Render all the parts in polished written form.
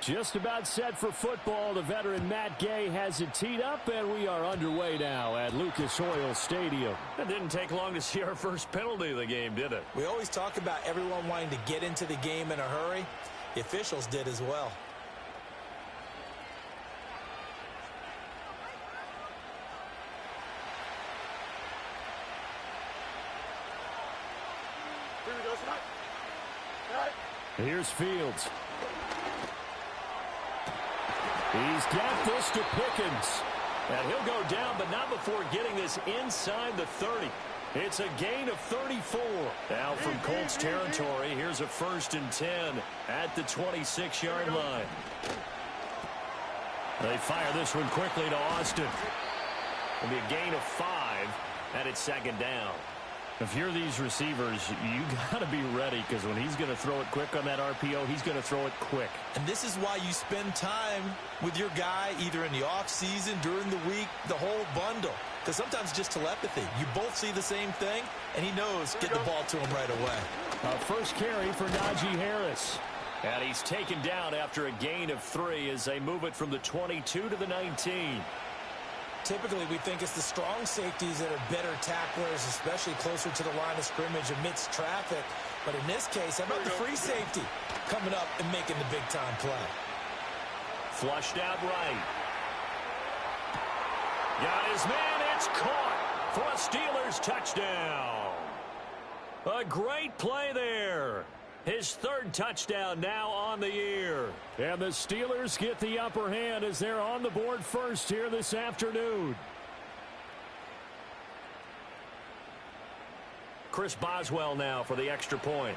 Just about set for football. The veteran Matt Gay has it teed up, and we are underway now at Lucas Oil Stadium. It didn't take long to see our first penalty of the game, did it? We always talk about everyone wanting to get into the game in a hurry. The officials did as well. Here's Fields. He's got this to Pickens. And he'll go down, but not before getting this inside the 30. It's a gain of 34. Now from Colts territory, here's a 1st and 10 at the 26-yard line. They fire this one quickly to Austin. It'll be a gain of 5, and it's 2nd down. If you're these receivers, you got to be ready, because when he's going to throw it quick on that RPO, he's going to throw it quick. And this is why you spend time with your guy either in the offseason, during the week, the whole bundle. Because sometimes just telepathy. You both see the same thing, and he knows get the ball to him right away. First carry for Najee Harris. And he's taken down after a gain of 3 as they move it from the 22 to the 19. Typically, we think it's the strong safeties that are better tacklers, especially closer to the line of scrimmage amidst traffic. But in this case, how about the free safety coming up and making the big-time play? Flushed out right. Got his man. It's caught for a Steelers touchdown. A great play there. His 3rd touchdown now on the year. And the Steelers get the upper hand as they're on the board first here this afternoon. Chris Boswell now for the extra point.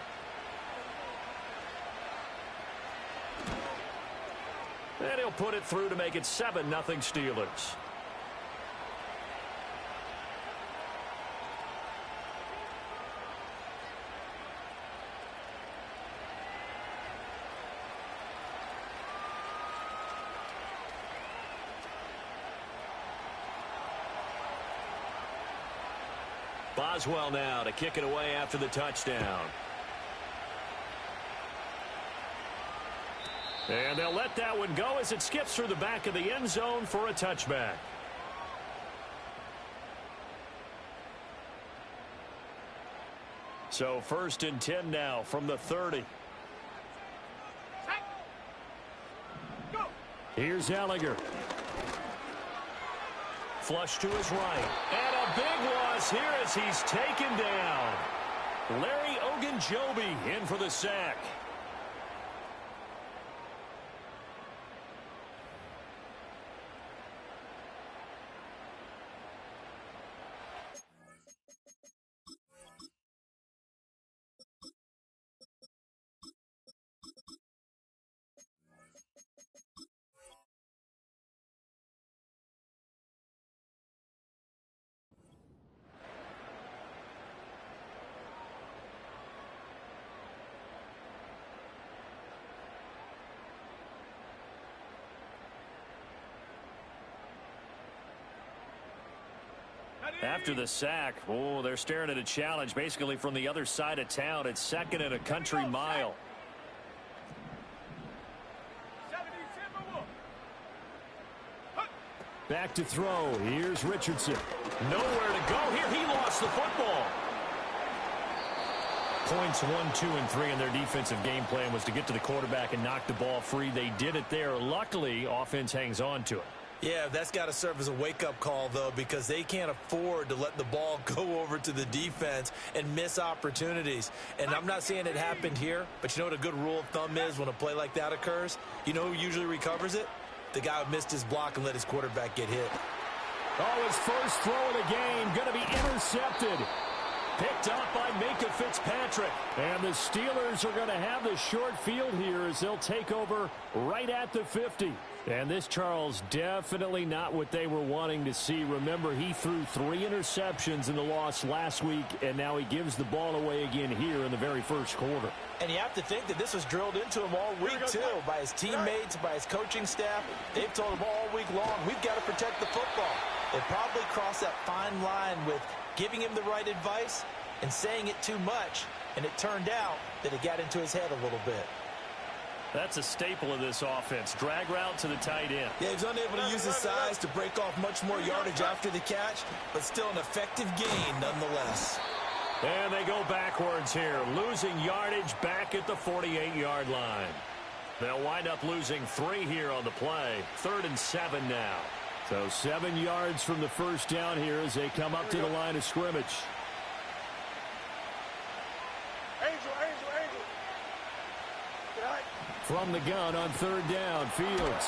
And he'll put it through to make it 7-0 Steelers. Boswell now to kick it away after the touchdown. And they'll let that one go as it skips through the back of the end zone for a touchback. So 1st and 10 now from the 30. Here's Ellinger. Flush to his right. And a big loss here as he's taken down. Larry Ogunjobi in for the sack. After the sack, they're staring at a challenge basically from the other side of town. It's 2nd and a country mile. Back to throw. Here's Richardson. Nowhere to go here. He lost the football. Points 1, 2, and 3 in their defensive game plan was to get to the quarterback and knock the ball free. They did it there. Luckily, offense hangs on to it. Yeah, that's got to serve as a wake-up call, though, because they can't afford to let the ball go over to the defense and miss opportunities. And I'm not saying it happened here, but you know what a good rule of thumb is when a play like that occurs? You know who usually recovers it? The guy who missed his block and let his quarterback get hit. Oh, his first throw of the game going to be intercepted. Picked up by Minka Fitzpatrick. And the Steelers are going to have the short field here as they'll take over right at the 50. And this, Charles, definitely not what they were wanting to see. Remember, he threw 3 interceptions in the loss last week, and now he gives the ball away again here in the very first quarter. And you have to think that this was drilled into him all week, too, by his teammates, by his coaching staff. They've told him all week long, we've got to protect the football. They probably crossed that fine line with giving him the right advice and saying it too much, and it turned out that it got into his head a little bit. That's a staple of this offense. Drag route to the tight end. Yeah, he's unable to use his size to break off much more yardage after the catch, but still an effective gain nonetheless. And they go backwards here, losing yardage back at the 48-yard line. They'll wind up losing 3 here on the play. 3rd and 7 now. So 7 yards from the first down here as they come up to the line of scrimmage. From the gun on 3rd down, Fields.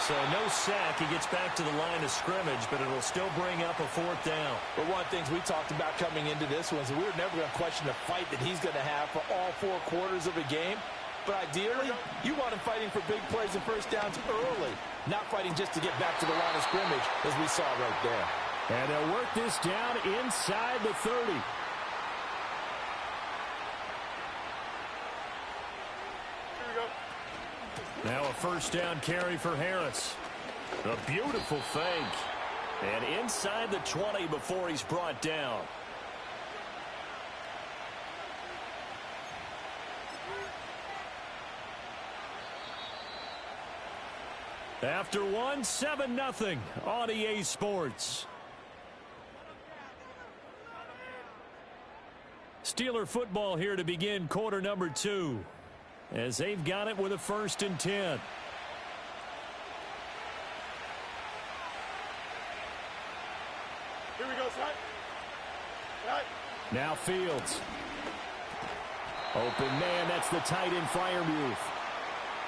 So no sack. He gets back to the line of scrimmage, but it'll still bring up a 4th down. But one of the things we talked about coming into this one is we were never going to question the fight that he's going to have for all 4 quarters of a game. But ideally, you want him fighting for big plays and first downs early, not fighting just to get back to the line of scrimmage, as we saw right there. And they'll work this down inside the 30. Now a first down carry for Harris. A beautiful fake. And inside the 20 before he's brought down. After one, 7-0 on EA Sports. Steeler football here to begin quarter number 2. As they've got it with a 1st and 10. Here we go, son. Right. Now Fields. Open man, that's the tight end Freiermuth.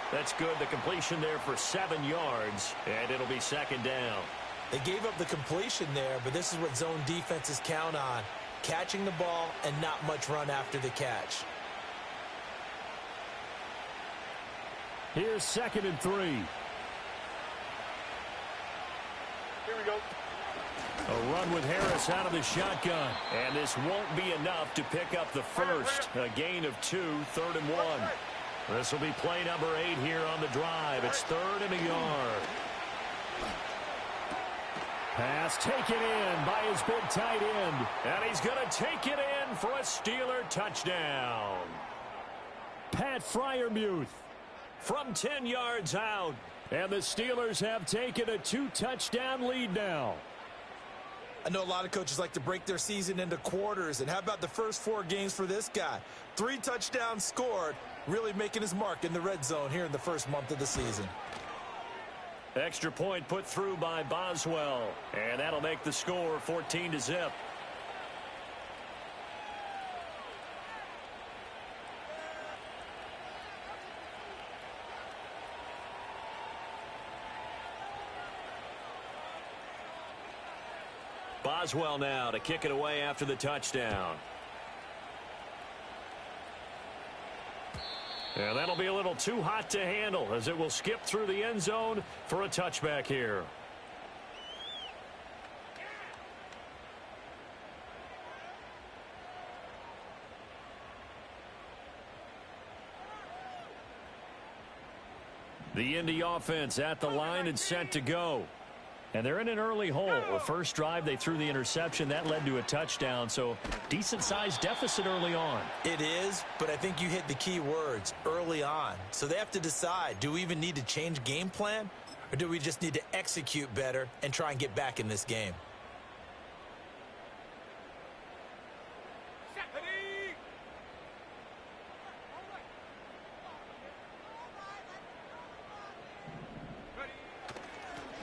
That's good. The completion there for 7 yards, and it'll be 2nd down. They gave up the completion there, but this is what zone defenses count on. Catching the ball and not much run after the catch. Here's 2nd and 3. Here we go. A run with Harris out of the shotgun. And this won't be enough to pick up the first. A gain of 2, 3rd and 1. This will be play number 8 here on the drive. It's 3rd and a yard. Pass taken in by his big tight end. And he's going to take it in for a Steeler touchdown. Pat Freiermuth. From 10 yards out. And the Steelers have taken a 2-touchdown lead now. I know a lot of coaches like to break their season into quarters. And how about the first 4 games for this guy? 3 touchdowns scored, really making his mark in the red zone here in the first month of the season. Extra point put through by Boswell. And that'll make the score 14-0. Boswell now to kick it away after the touchdown. And that'll be a little too hot to handle as it will skip through the end zone for a touchback here. The Indy offense at the line and set to go. And they're in an early hole. The first drive, they threw the interception. That led to a touchdown, so decent-sized deficit early on. It is, but I think you hit the key words, early on. So they have to decide, do we even need to change game plan? Or do we just need to execute better and try and get back in this game?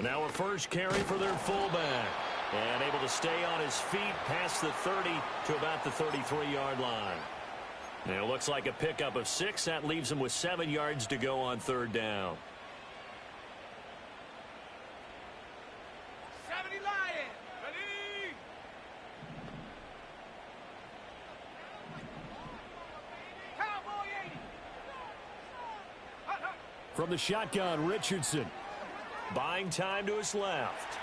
Now a first carry for their fullback. And able to stay on his feet past the 30 to about the 33-yard line. And it looks like a pickup of 6. That leaves him with 7 yards to go on 3rd down. 70 Lions. Ready? Cowboy 80. From the shotgun, Richardson. Buying time to his left.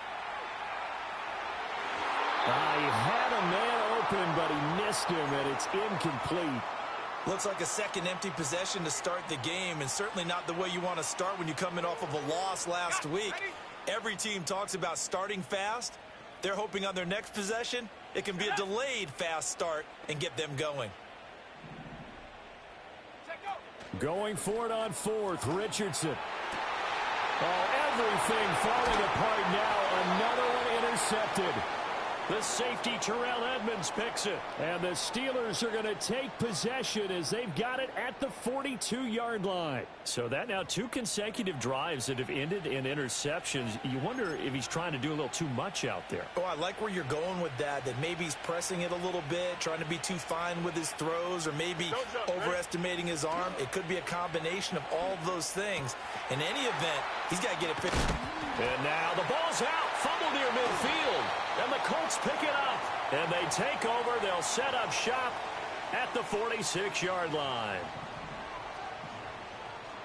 He had a man open, but he missed him, and it's incomplete. Looks like a second empty possession to start the game, and certainly not the way you want to start when you come in off of a loss last week. Every team talks about starting fast. They're hoping on their next possession, it can be a delayed fast start and get them going. Check go. Going for it on fourth, Richardson. Oh, everything falling apart now. Another one intercepted. The safety, Terrell Edmonds, picks it. And the Steelers are going to take possession as they've got it at the 42-yard line. So that now 2 consecutive drives that have ended in interceptions. You wonder if he's trying to do a little too much out there. Oh, I like where you're going with that maybe he's pressing it a little bit, trying to be too fine with his throws, or maybe overestimating his arm. It could be a combination of all of those things. In any event, he's got to get it fixed. And now the ball's out. Fumble near midfield. And the Colts pick it up. And they take over. They'll set up shop at the 46-yard line.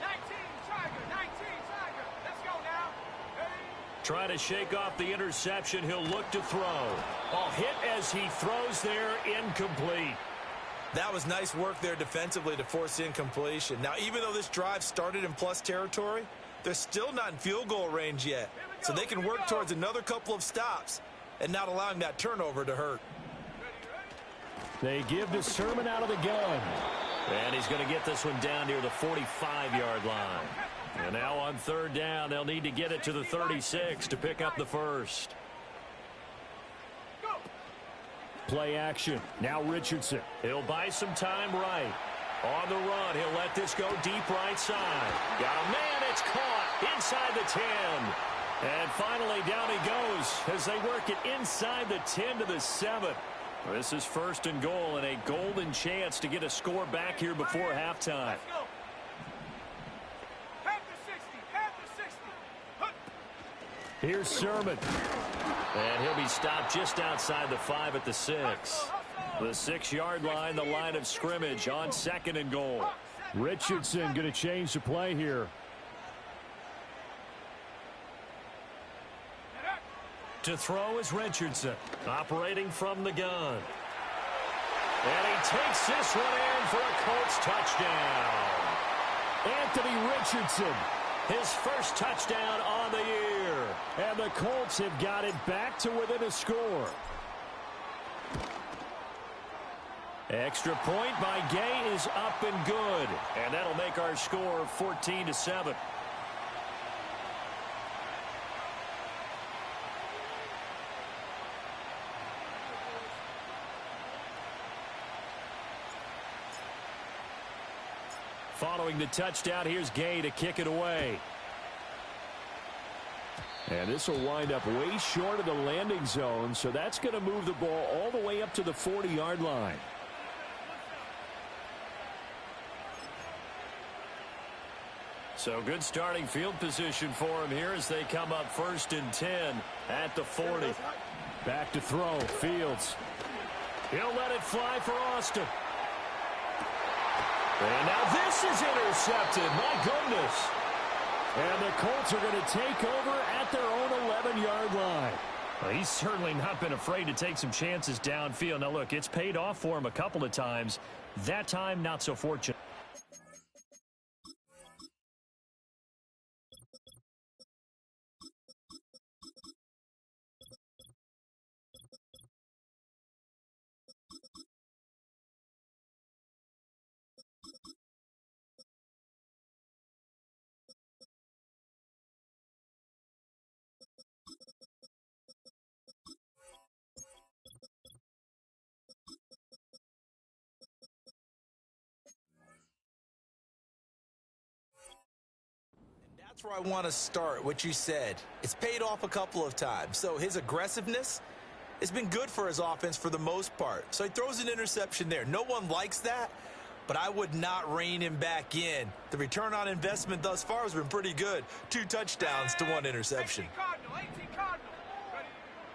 19 Tiger, 19 Tiger. Let's go now. Ready? Trying to shake off the interception. He'll look to throw. Ball hit as he throws there, incomplete. That was nice work there defensively to force incompletion. Now, even though this drive started in plus territory, they're still not in field goal range yet. So they can work towards another couple of stops and not allowing that turnover to hurt. They give to Sermon out of the gun. And he's going to get this one down near the 45-yard line. And now on third down, they'll need to get it to the 36 to pick up the first. Play action. Now Richardson. He'll buy some time right. On the run, he'll let this go deep right side. Got a man, it's caught inside the 10. And finally, down he goes as they work it inside the 10 to the 7. This is first and goal and a golden chance to get a score back here before halftime. Let's go. Half the 60. Here's Sermon. And he'll be stopped just outside the 5 at the 6. The 6-yard line, the line of scrimmage on second and goal. Richardson going to change the play here. To throw is Richardson, operating from the gun. And he takes this one in for a Colts touchdown. Anthony Richardson. His first touchdown on the year. And the Colts have got it back to within a score. Extra point by Gay is up and good. And that'll make our score 14-7. Following the touchdown, here's Gay to kick it away. And this will wind up way short of the landing zone, so that's going to move the ball all the way up to the 40-yard line. So good starting field position for him here as they come up first and 10 at the 40. Back to throw, Fields. He'll let it fly for Austin. And now this is intercepted. My goodness. And the Colts are going to take over at their own 11-yard line. Well, he's certainly not been afraid to take some chances downfield. Now, look, it's paid off for him a couple of times. That time, not so fortunate. That's where I want to start, what you said. It's paid off a couple of times. So his aggressiveness has been good for his offense for the most part. So he throws an interception there. No one likes that, but I would not rein him back in. The return on investment thus far has been pretty good. 2 touchdowns to 1 interception. 18 Cardinal.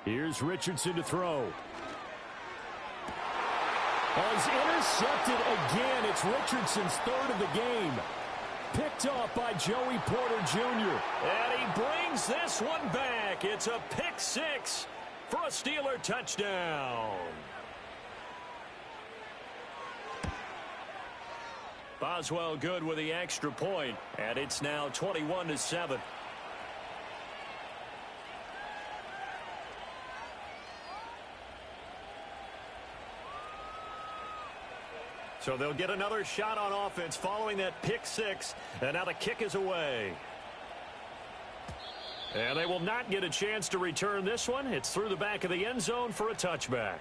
Here's Richardson to throw. As intercepted again, it's Richardson's 3rd of the game. Picked off by Joey Porter Jr. And he brings this one back. It's a pick 6 for a Steeler touchdown. Boswell good with the extra point, and it's now 21-7. So they'll get another shot on offense following that pick six, and now the kick is away. And they will not get a chance to return this one. It's through the back of the end zone for a touchback.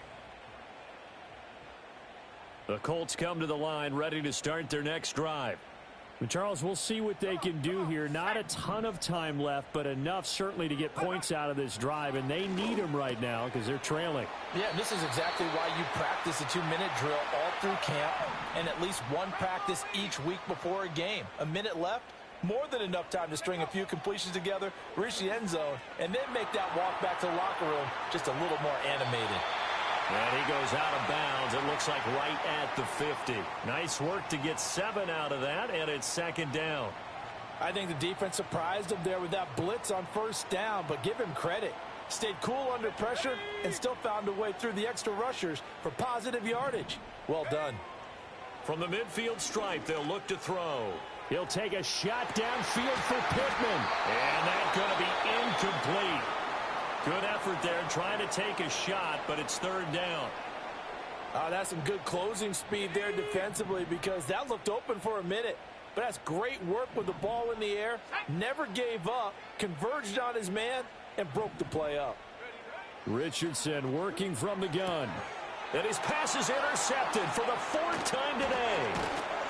The Colts come to the line ready to start their next drive. Well, Charles, we'll see what they can do here. Not a ton of time left, but enough certainly to get points out of this drive, and they need them right now because they're trailing. Yeah, and this is exactly why you practice a 2-minute drill all through camp and at least one practice each week before a game. A minute left, more than enough time to string a few completions together, reach the end zone, and then make that walk back to the locker room just a little more animated. And he goes out of bounds. It looks like right at the 50. Nice work to get 7 out of that, and it's second down. I think the defense surprised him there with that blitz on first down, but give him credit. Stayed cool under pressure and still found a way through the extra rushers for positive yardage. Well done. From the midfield stripe, they'll look to throw. He'll take a shot downfield for Pittman. And that's going to be incomplete. Good effort there trying to take a shot, but it's third down. That's some good closing speed there defensively because that looked open for a minute. But that's great work with the ball in the air. Never gave up, converged on his man, and broke the play up. Richardson working from the gun. And his pass is intercepted for the 4th time today.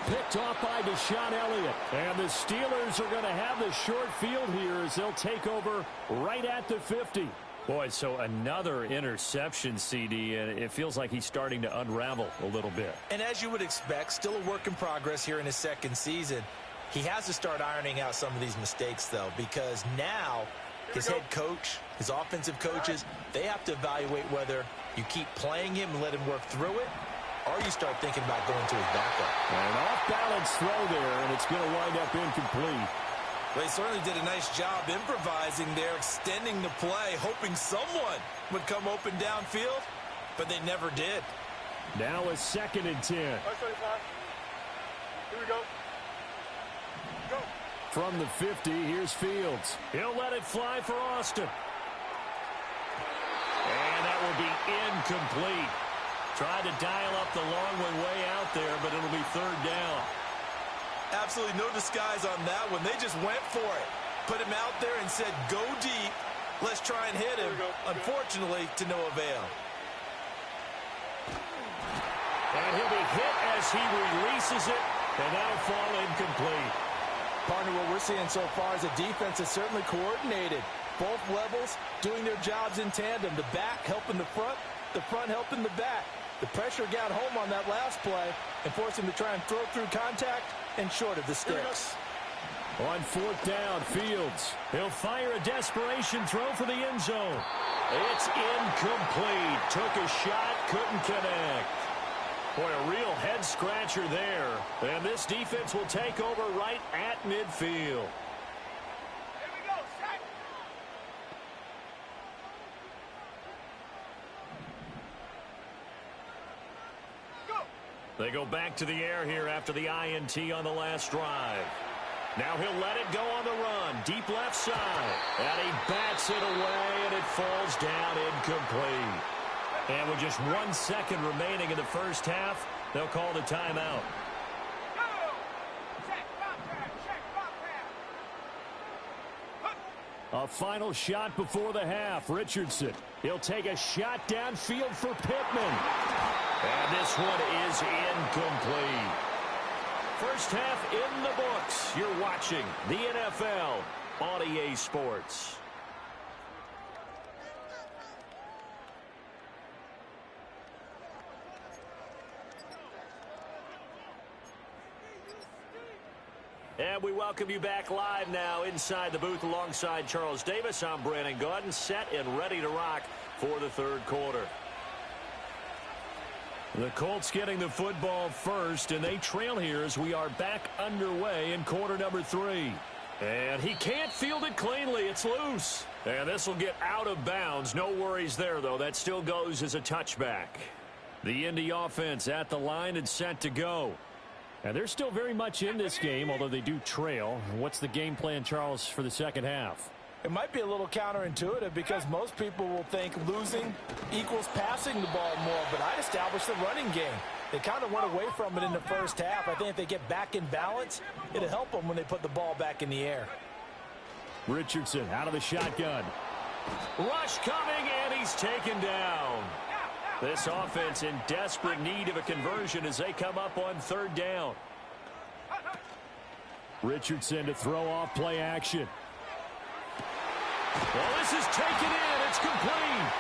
Picked off by Deshaun Elliott. And the Steelers are going to have the short field here as they'll take over right at the 50. Boy, so another interception, CD, and it feels like he's starting to unravel a little bit. And as you would expect, still a work in progress here in his second season. He has to start ironing out some of these mistakes, though, because now his head coach, his offensive coaches, they have to evaluate whether you keep playing him and let him work through it, or you start thinking about going to his backup. An off-balance throw there, and it's going to wind up incomplete. They certainly did a nice job improvising there, extending the play, hoping someone would come open downfield, but they never did. Now a 2nd and 10. Here we go. Go. From the 50, here's Fields. He'll let it fly for Austin. And that will be incomplete. Tried to dial up the long way out there, but it'll be third down. Absolutely no disguise on that one. They just went for it. Put him out there and said, go deep. Let's try and hit him. Unfortunately, to no avail. And he'll be hit as he releases it, and that'll fall incomplete. Partner, what we're seeing so far is a defense that's certainly coordinated. Both levels doing their jobs in tandem. The back helping the front helping the back. The pressure got home on that last play and forced him to try and throw through contact and short of the sticks. On 4th down, Fields. He'll fire a desperation throw for the end zone. It's incomplete. Took a shot, couldn't connect. Boy, a real head-scratcher there. And this defense will take over right at midfield. Here we go, set. Go. They go back to the air here after the INT on the last drive. Now he'll let it go on the run. Deep left side. And he bats it away, and it falls down incomplete. And with just 1 second remaining in the first half, they'll call the timeout. Go. Check, bobcat, check, bobcat. A final shot before the half. Richardson. He'll take a shot downfield for Pittman. And this one is incomplete. First half in the books. You're watching the NFL on EA Sports. And we welcome you back live now inside the booth alongside Charles Davis. I'm Brandon Gaudin, set and ready to rock for the third quarter. The Colts getting the football first, and they trail here as we are back underway in quarter number 3. And he can't field it cleanly. It's loose. And this will get out of bounds. No worries there, though. That still goes as a touchback. The Indy offense at the line and set to go. And they're still very much in this game, although they do trail. What's the game plan, Charles, for the second half? It might be a little counterintuitive because most people will think losing equals passing the ball more, but I'd establish the running game. They kind of went away from it in the first half. I think if they get back in balance, it'll help them when they put the ball back in the air. Richardson out of the shotgun. Rush coming, and he's taken down. This offense in desperate need of a conversion as they come up on third down. Richardson to throw off play action. Well, this is taken in. It's complete.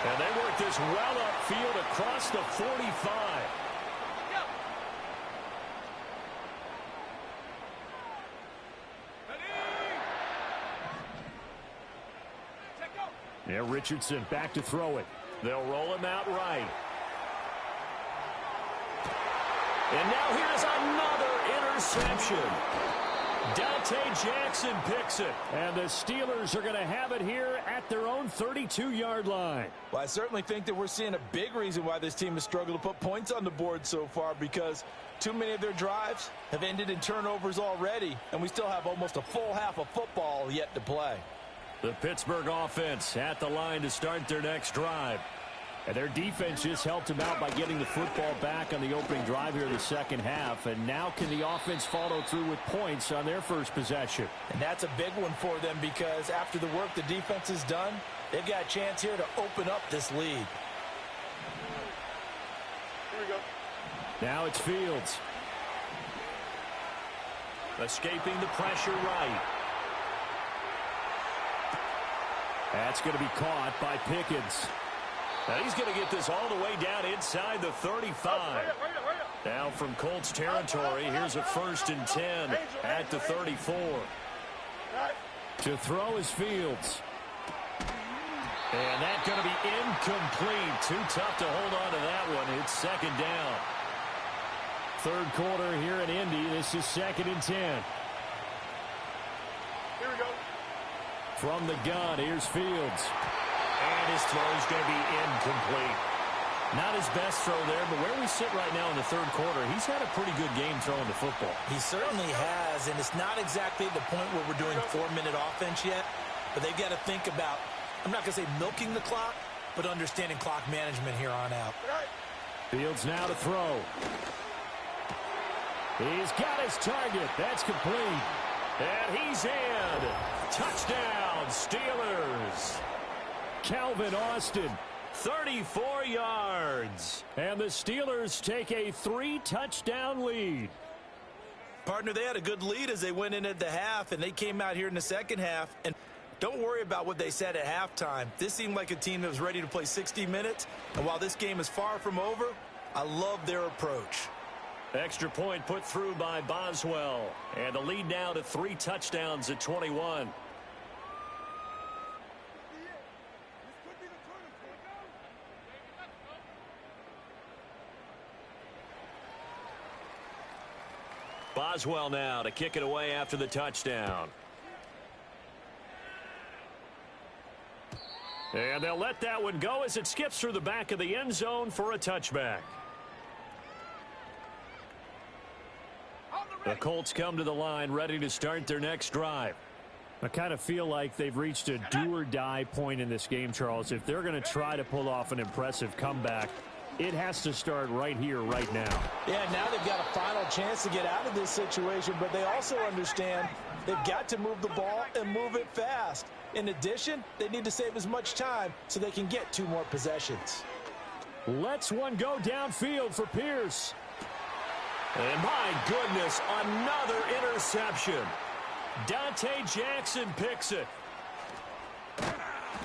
And they work this well upfield across the 45. Yeah, Richardson back to throw it. They'll roll him out right. And now here's another interception. Dante Jackson picks it. And the Steelers are going to have it here at their own 32-yard line. Well, I certainly think that we're seeing a big reason why this team has struggled to put points on the board so far, because too many of their drives have ended in turnovers already, and we still have almost a full half of football yet to play. The Pittsburgh offense at the line to start their next drive. And their defense just helped them out by getting the football back on the opening drive here in the second half. And now can the offense follow through with points on their first possession? And that's a big one for them, because after the work the defense has done, they've got a chance here to open up this lead. Here we go. Now it's Fields. Escaping the pressure right. That's going to be caught by Pickens. Now he's going to get this all the way down inside the 35. Now from Colts territory, here's a 1st and 10 at the 34. To throw is Fields. And that's going to be incomplete. Too tough to hold on to that one. It's second down. Third quarter here in Indy. This is 2nd and 10. Here we go. From the gun, here's Fields. And his throw is going to be incomplete. Not his best throw there, but where we sit right now in the third quarter, he's had a pretty good game throwing the football. He certainly has, and it's not exactly the point where we're doing 4-minute offense yet, but they've got to think about, I'm not going to say milking the clock, but understanding clock management here on out. Fields now to throw. He's got his target. That's complete. And he's in. Touchdown, Steelers. Calvin Austin. 34 yards. And the Steelers take a 3-touchdown lead. Partner, they had a good lead as they went in at the half, and they came out here in the second half. And don't worry about what they said at halftime. This seemed like a team that was ready to play 60 minutes. And while this game is far from over, I love their approach. Extra point put through by Boswell. And the lead now to 3 touchdowns at 21. Boswell now to kick it away after the touchdown. And they'll let that one go as it skips through the back of the end zone for a touchback. The Colts come to the line ready to start their next drive. I kind of feel like they've reached a do-or-die point in this game, Charles. If they're going to try to pull off an impressive comeback, it has to start right here, right now. Yeah, now they've got a final chance to get out of this situation, but they also understand they've got to move the ball and move it fast. In addition, they need to save as much time so they can get 2 more possessions. Let's one go downfield for Pierce. And my goodness, another interception. Dante Jackson picks it.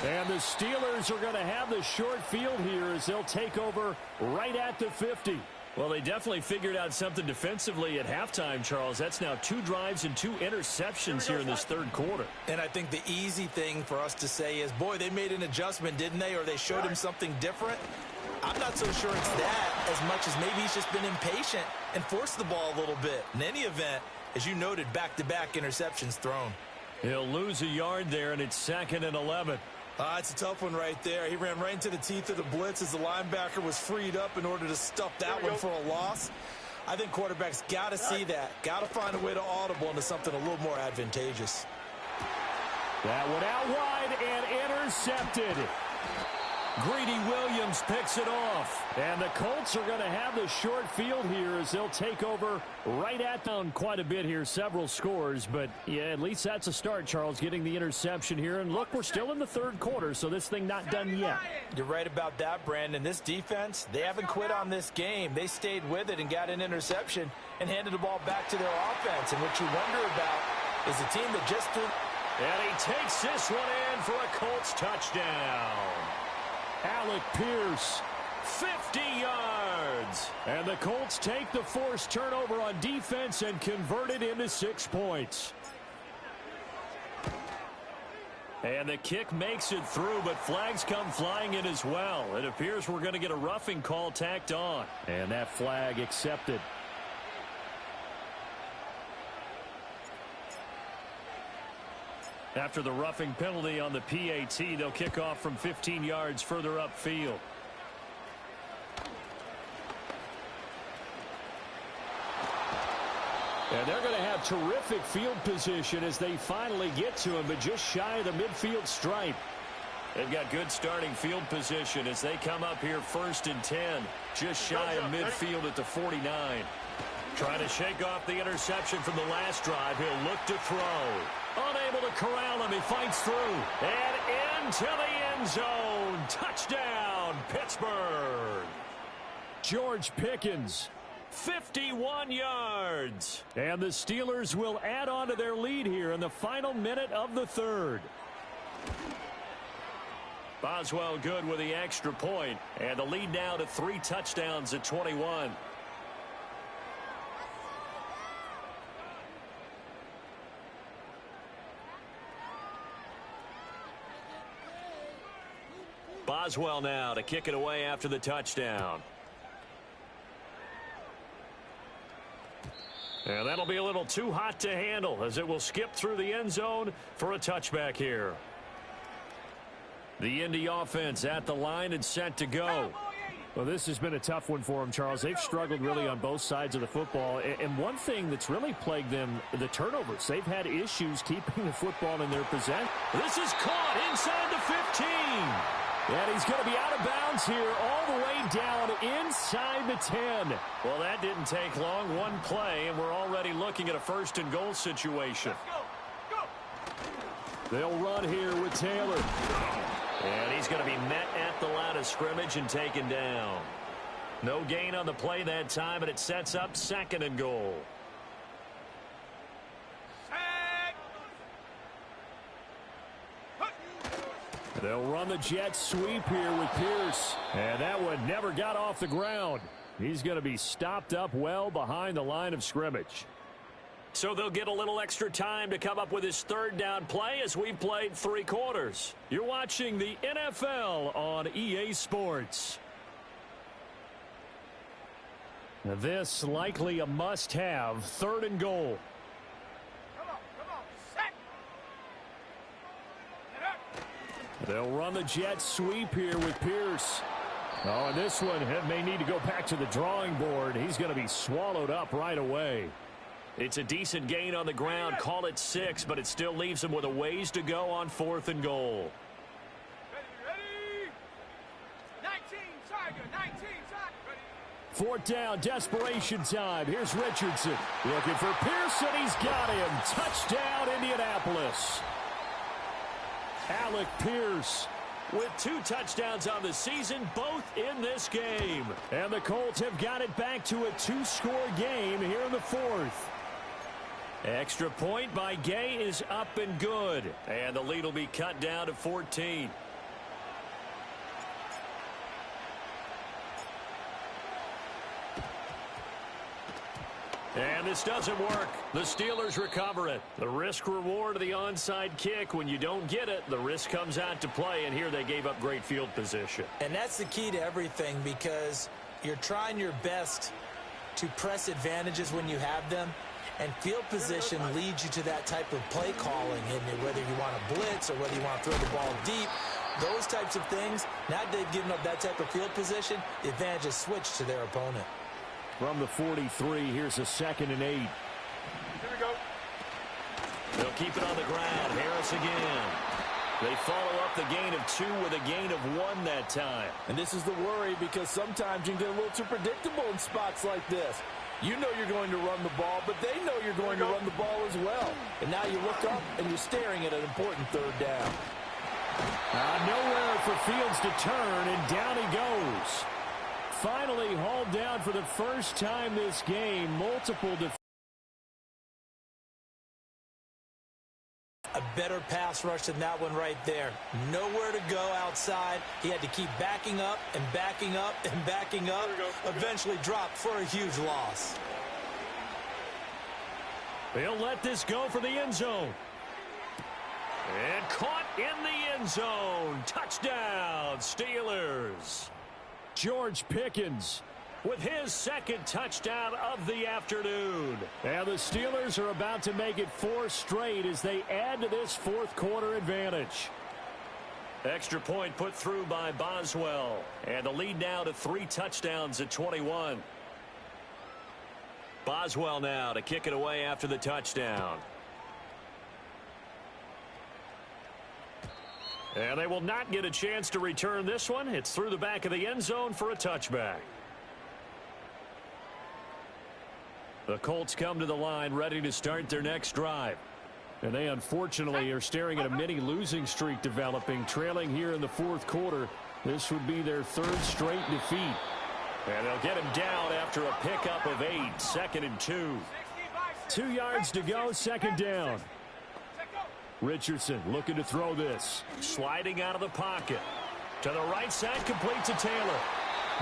And the Steelers are going to have the short field here as they'll take over right at the 50. Well, they definitely figured out something defensively at halftime, Charles. That's now 2 drives and 2 interceptions here in this third quarter. And I think the easy thing for us to say is, boy, they made an adjustment, didn't they? Or they showed him something different. I'm not so sure it's that as much as maybe he's just been impatient and forced the ball a little bit. In any event, as you noted, back-to-back interceptions thrown. He'll lose a yard there, and it's 2nd and 11. It's a tough one right there. He ran right into the teeth of the blitz as the linebacker was freed up in order to stuff that one for a loss. I think quarterbacks got to see that, got to find a way to audible into something a little more advantageous. That one out wide and intercepted. Greedy Williams picks it off. And the Colts are going to have the short field here as they'll take over right at down quite a bit here, several scores. But, yeah, at least that's a start, Charles, getting the interception here. And, look, we're still in the third quarter, so this thing not done yet. You're right about that, Brandon. This defense, they haven't quit on this game. They stayed with it and got an interception and handed the ball back to their offense. And what you wonder about is a team that just threw. And he takes this one in for a Colts touchdown. Alec Pierce, 50 yards. And the Colts take the forced turnover on defense and convert it into 6 points. And the kick makes it through, but flags come flying in as well. It appears we're going to get a roughing call tacked on. And that flag accepted. After the roughing penalty on the PAT, they'll kick off from 15 yards further upfield. And they're going to have terrific field position as they finally get to him, but just shy of the midfield stripe. They've got good starting field position as they come up here 1st and 10, just shy of midfield at the 49. Trying to shake off the interception from the last drive. He'll look to throw. Unable to corral him. He fights through. And into the end zone. Touchdown, Pittsburgh. George Pickens, 51 yards. And the Steelers will add on to their lead here in the final minute of the third. Boswell good with the extra point. And the lead now to 3 touchdowns at 21. Boswell now to kick it away after the touchdown. And that'll be a little too hot to handle as it will skip through the end zone for a touchback here. The Indy offense at the line and set to go. Well, this has been a tough one for them, Charles. They've struggled really on both sides of the football. And one thing that's really plagued them, the turnovers. They've had issues keeping the football in their possession. This is caught inside the 15. And he's going to be out of bounds here all the way down inside the 10. Well, that didn't take long. One play, and we're already looking at a 1st and goal situation. They'll run here with Taylor. And he's going to be met at the line of scrimmage and taken down. No gain on the play that time, and it sets up 2nd and goal. They'll run the jet sweep here with Pierce. And that one never got off the ground. He's going to be stopped up well behind the line of scrimmage. So they'll get a little extra time to come up with his 3rd down play as we've played 3 quarters. You're watching the NFL on EA Sports. This likely a must-have 3rd and goal. They'll run the jet sweep here with Pierce. Oh, and this one may need to go back to the drawing board. He's going to be swallowed up right away. It's a decent gain on the ground. Call it 6, but it still leaves him with a ways to go on 4th and goal. Ready? 19, Tiger, 19, Tiger. Ready? 4th down, desperation time. Here's Richardson looking for Pearson. He's got him. Touchdown, Indianapolis. Alec Pierce with 2 touchdowns on the season, both in this game. And the Colts have got it back to a 2-score game here in the 4th. Extra point by Gay is up and good. And the lead will be cut down to 14. And this doesn't work. The Steelers recover it. The risk-reward of the onside kick. When you don't get it, the risk comes out to play, and here they gave up great field position. And that's the key to everything, because you're trying your best to press advantages when you have them, and field position leads you to that type of play calling. And whether you want to blitz or whether you want to throw the ball deep, those types of things, now that they've given up that type of field position, the advantage is switched to their opponent. From the 43, here's a 2nd and 8. Here we go. They'll keep it on the ground. Harris again. They follow up the gain of 2 with a gain of 1 that time. And this is the worry because sometimes you can get a little too predictable in spots like this. You know you're going to run the ball, but they know you're going to run the ball as well. And now you look up and you're staring at an important third down. Nowhere for Fields to turn, and down he goes. Finally hauled down for the first time this game. Multiple defenders. A better pass rush than that one right there. Nowhere to go outside. He had to keep backing up and backing up and backing up. Eventually dropped for a huge loss. They'll let this go for the end zone. And caught in the end zone. Touchdown, Steelers. George Pickens with his second touchdown of the afternoon. And the Steelers are about to make it 4 straight as they add to this fourth quarter advantage. Extra point put through by Boswell. And the lead now to 3 touchdowns at 21. Boswell now to kick it away after the touchdown. And they will not get a chance to return this one. It's through the back of the end zone for a touchback. The Colts come to the line ready to start their next drive. And they unfortunately are staring at a mini losing streak developing, trailing here in the fourth quarter. This would be their 3rd straight defeat. And they'll get him down after a pickup of 8, 2nd and 2. 2 yards to go, 2nd down. Richardson looking to throw this. Sliding out of the pocket. To the right side, complete to Taylor.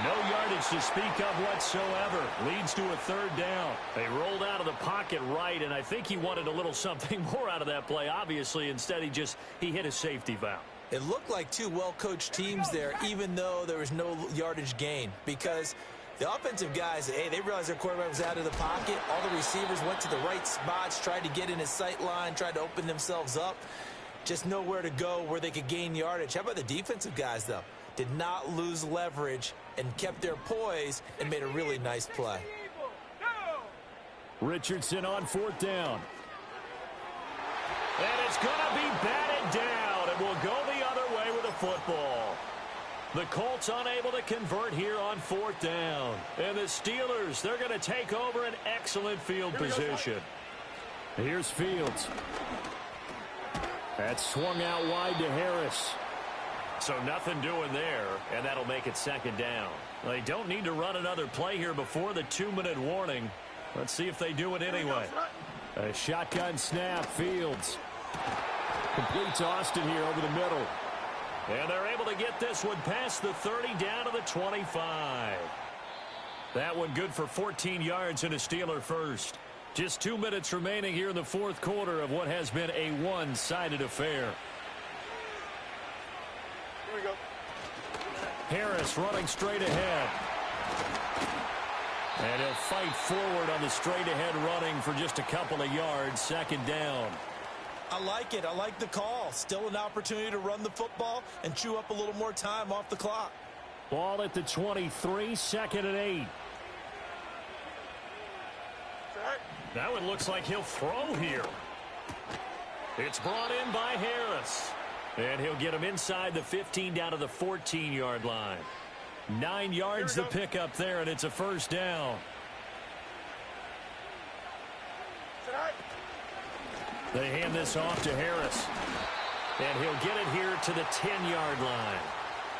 No yardage to speak of whatsoever. Leads to a 3rd down. They rolled out of the pocket right, and I think he wanted a little something more out of that play, obviously. Instead, he hit a safety valve. It looked like 2 well-coached teams there, even though there was no yardage gain, because the offensive guys, hey, they realized their quarterback was out of the pocket. All the receivers went to the right spots, tried to get in his sight line, tried to open themselves up. Just nowhere to go where they could gain yardage. How about the defensive guys, though? Did not lose leverage and kept their poise and made a really nice play. Richardson on 4th down. And it's going to be batted down, and will go the other way with a football. The Colts unable to convert here on 4th down. And the Steelers, they're going to take over an excellent field position. Here's Fields. That's swung out wide to Harris. So nothing doing there, and that'll make it 2nd down. They don't need to run another play here before the 2-minute warning. Let's see if they do it anyway. A shotgun snap, Fields. Completes Austin here over the middle. And they're able to get this one past the 30 down to the 25. That one good for 14 yards and a Steeler first. Just 2 minutes remaining here in the fourth quarter of what has been a one-sided affair. Here we go. Harris running straight ahead. And he'll fight forward on the straight-ahead running for just a couple of yards. 2nd down. I like it. I like the call. Still an opportunity to run the football and chew up a little more time off the clock. Ball at the 23, 2nd and 8. That one looks like he'll throw here. It's brought in by Harris. And he'll get him inside the 15 down to the 14-yard line. 9 yards to pick up there, and it's a 1st down. They hand this off to Harris. And he'll get it here to the 10-yard line.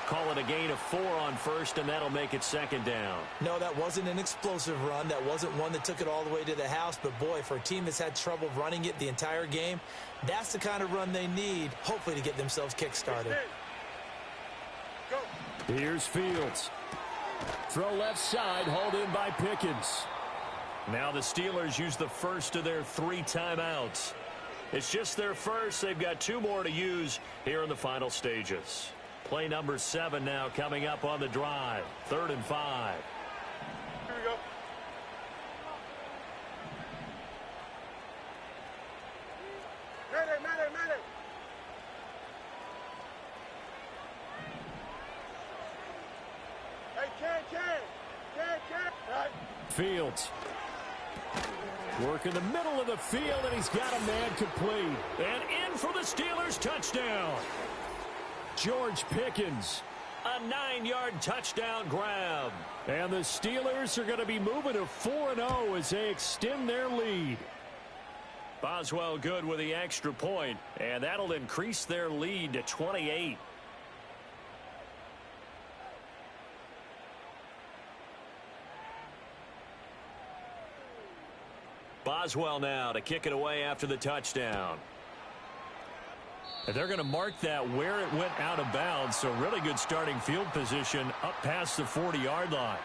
Call it a gain of 4 on 1st, and that'll make it 2nd down. No, that wasn't an explosive run. That wasn't one that took it all the way to the house. But, boy, for a team that's had trouble running it the entire game, that's the kind of run they need, hopefully, to get themselves kick-started. Here's Fields. Throw left side, hauled in by Pickens. Now the Steelers use the first of their 3 timeouts. It's just their first. They've got 2 more to use here in the final stages. Play number 7 now coming up on the drive. 3rd and 5. Here we go. Ready. Hey, Ken. Right. Fields. Work in the middle of the field, and he's got a man complete. And in for the Steelers touchdown. George Pickens. A 9-yard touchdown grab. And the Steelers are going to be moving to 4-0 as they extend their lead. Boswell good with the extra point, and that'll increase their lead to 28. Boswell now to kick it away after the touchdown. And they're going to mark that where it went out of bounds, so really good starting field position up past the 40-yard line.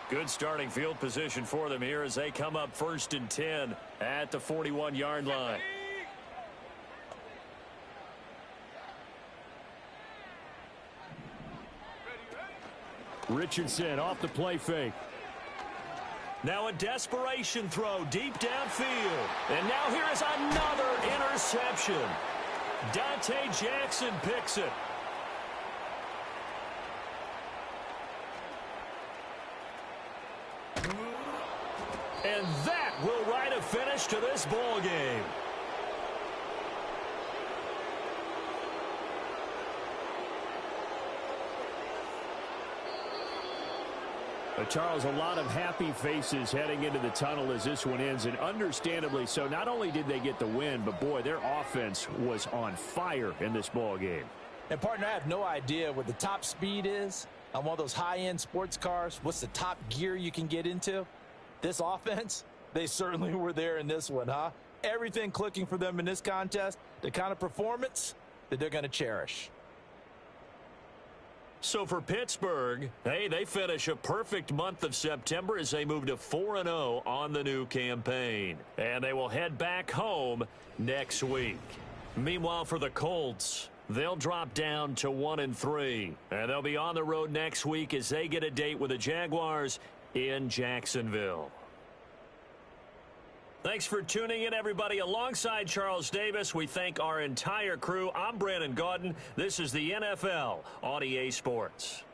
Good starting field position for them here as they come up 1st and 10 at the 41-yard line. Richardson off the play fake. Now a desperation throw deep downfield. And now here is another interception. Dante Jackson picks it. And that will write a finish to this ball game. Charles, a lot of happy faces heading into the tunnel as this one ends, and understandably so. Not only did they get the win, but boy, their offense was on fire in this ball game. And partner, I have no idea what the top speed is on one of those high-end sports cars. What's the top gear you can get into? This offense, they certainly were there in this one, huh? Everything clicking for them in this contest, the kind of performance that they're going to cherish. So for Pittsburgh, hey, they finish a perfect month of September as they move to 4-0 on the new campaign. And they will head back home next week. Meanwhile, for the Colts, they'll drop down to 1-3. And they'll be on the road next week as they get a date with the Jaguars in Jacksonville. Thanks for tuning in, everybody. Alongside Charles Davis, we thank our entire crew. I'm Brandon Gaudin. This is the NFL on EA Sports.